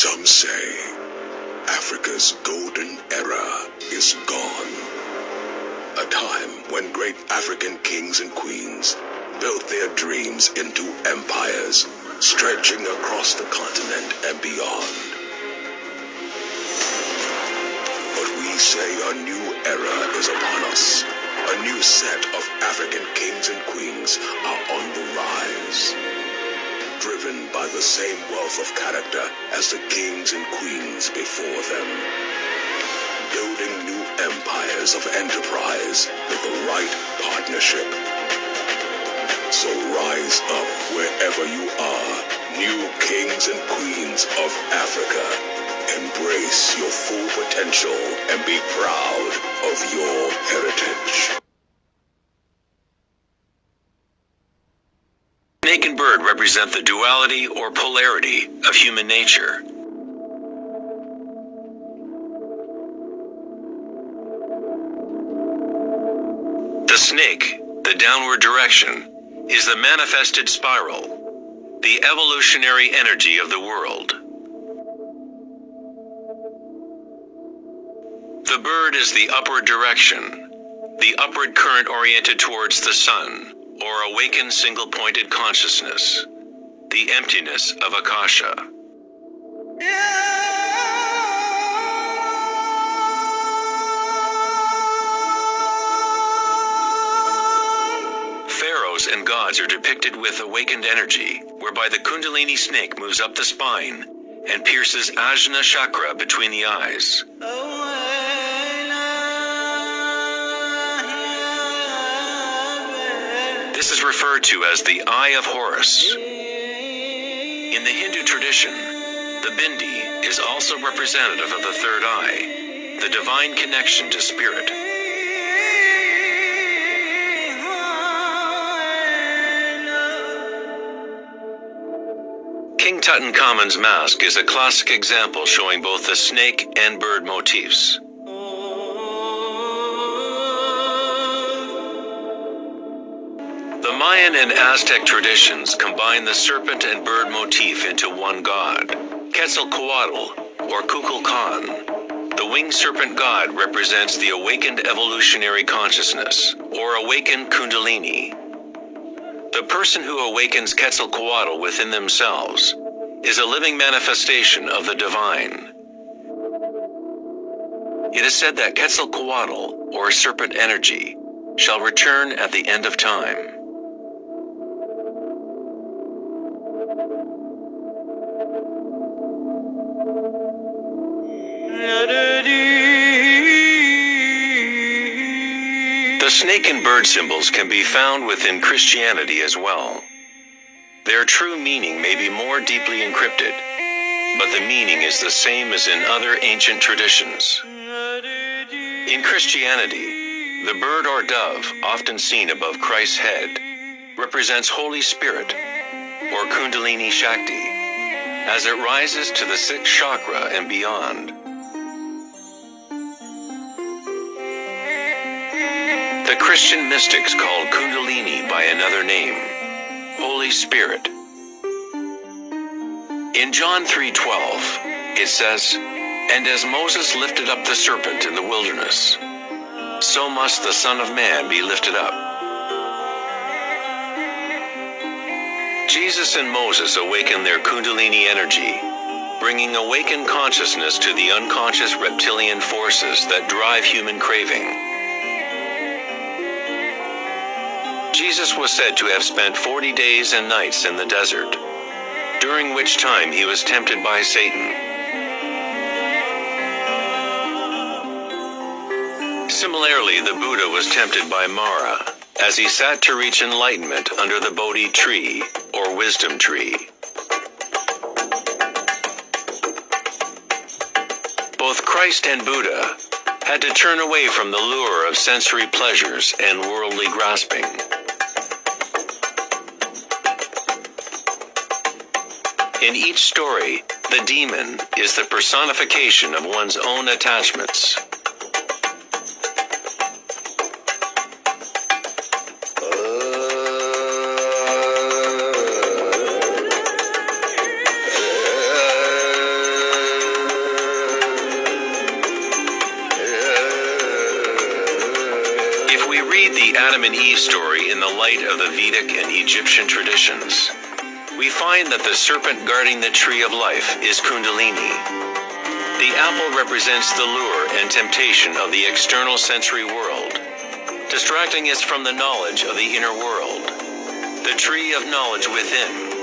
Some say Africa's golden era is gone. A time when great African kings and queens built their dreams into empires stretching across the continent and beyond. But we say a new era is upon us. A new set of African kings and queens are on the rise, driven by the same wealth of character as the kings and queens before them, building new empires of enterprise with the right partnership. So rise up wherever you are, new kings and queens of Africa. Embrace your full potential and be proud of your heritage. Snake and bird represent the duality or polarity of human nature. The snake, the downward direction, is the manifested spiral, the evolutionary energy of the world. The bird is the upward direction, the upward current oriented towards the sun, or awakened single-pointed consciousness, the emptiness of Akasha. Pharaohs and gods are depicted with awakened energy, whereby the Kundalini snake moves up the spine and pierces Ajna chakra between the eyes. This is referred to as the Eye of Horus. In the Hindu tradition, the bindi is also representative of the third eye, the divine connection to spirit. King Tutankhamun's mask is a classic example showing both the snake and bird motifs. The Mayan and Aztec traditions combine the serpent and bird motif into one god, Quetzalcoatl or Kukulkan. The winged serpent god represents the awakened evolutionary consciousness, or awakened Kundalini. The person who awakens Quetzalcoatl within themselves is a living manifestation of the divine. It is said that Quetzalcoatl, or serpent energy, shall return at the end of time. The snake and bird symbols can be found within Christianity as well. Their true meaning may be more deeply encrypted, but the meaning is the same as in other ancient traditions. In Christianity, the bird or dove, often seen above Christ's head, represents Holy Spirit, or Kundalini Shakti, as it rises to the sixth chakra and beyond. The Christian mystics called Kundalini by another name, Holy Spirit. In John 3:12, it says, "And as Moses lifted up the serpent in the wilderness, so must the Son of Man be lifted up." Jesus and Moses awakened their Kundalini energy, bringing awakened consciousness to the unconscious reptilian forces that drive human craving. Jesus was said to have spent 40 days and nights in the desert, during which time he was tempted by Satan. Similarly, the Buddha was tempted by Mara, as he sat to reach enlightenment under the Bodhi tree, or wisdom tree. Both Christ and Buddha had to turn away from the lure of sensory pleasures and worldly grasping. In each story, the demon is the personification of one's own attachments. Adam and Eve story in the light of the Vedic and Egyptian traditions, we find that the serpent guarding the tree of life is Kundalini. The apple represents the lure and temptation of the external sensory world, distracting us from the knowledge of the inner world, the tree of knowledge within.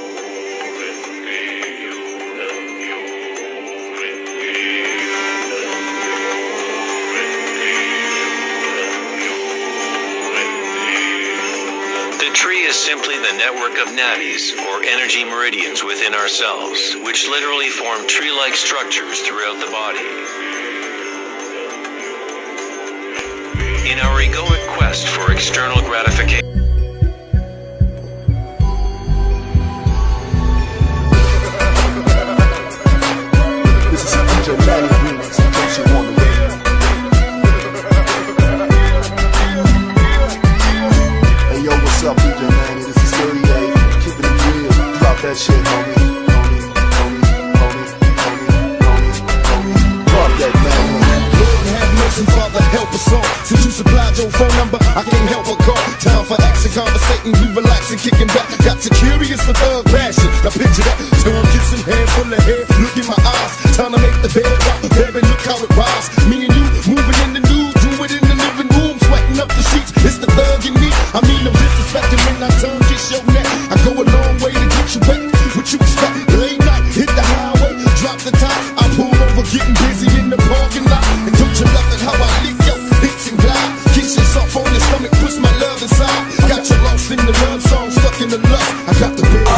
The tree is simply the network of nadis, or energy meridians within ourselves, which literally form tree-like structures throughout the body. In our egoic quest for external gratification, this is DJ Manny remix, in case you want to wait. Hey yo, what's up, DJ Manny? This is 38. Keeping it real. Drop that shit, homie. Drop that, man. Father, help us all. Since you supplied your phone number, I can't help but call. Time for action, conversating, we relaxing, kicking back. Got you curious for thug passion. Now picture that, tongue kissing, hand full of hair. Look in my eyes, time to make the bed rock. Baby, look how it rise. Me and you moving in the nude, do it in the living room, sweating up the sheets. It's the thug in me. I mean, I'm disrespecting when I tongue kiss your neck. I go a long way to get you wet. What you expect? Late night, hit the highway, drop the top. I pull over, getting busy in the parking lot. And don't you love it how I lick your hips and glide? Kiss yourself on your stomach, push my love inside. Got you lost in the love song, stuck in the lust. I got the big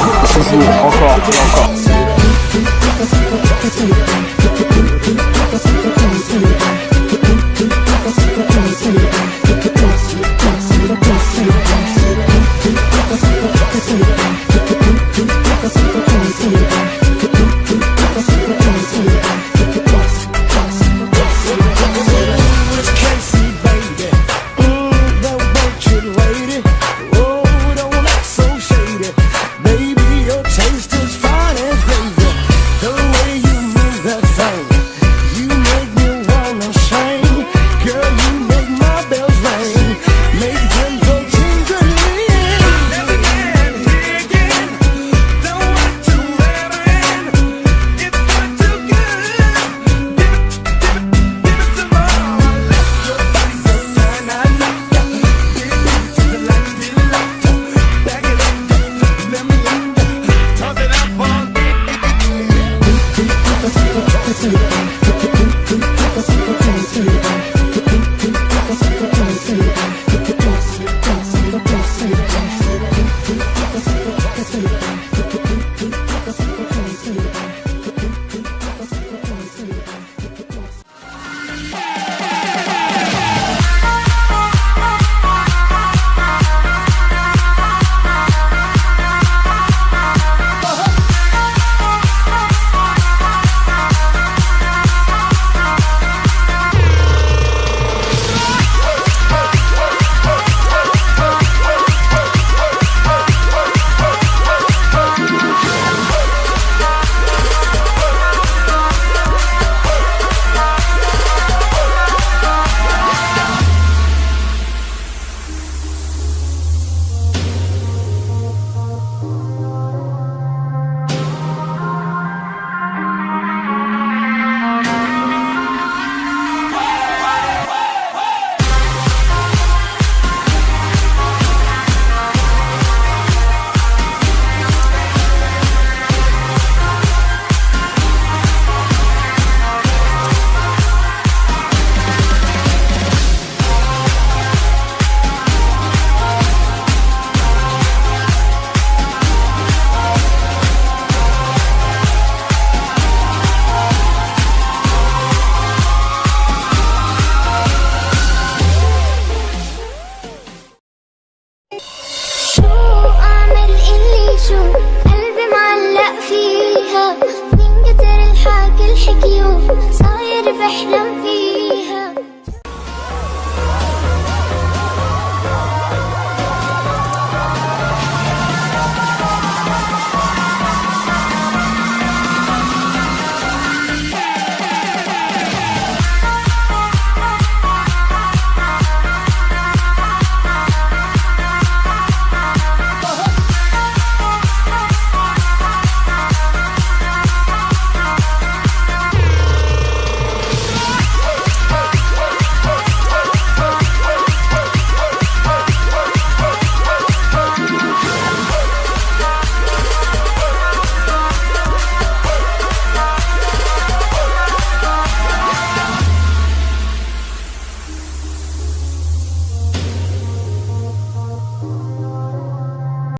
See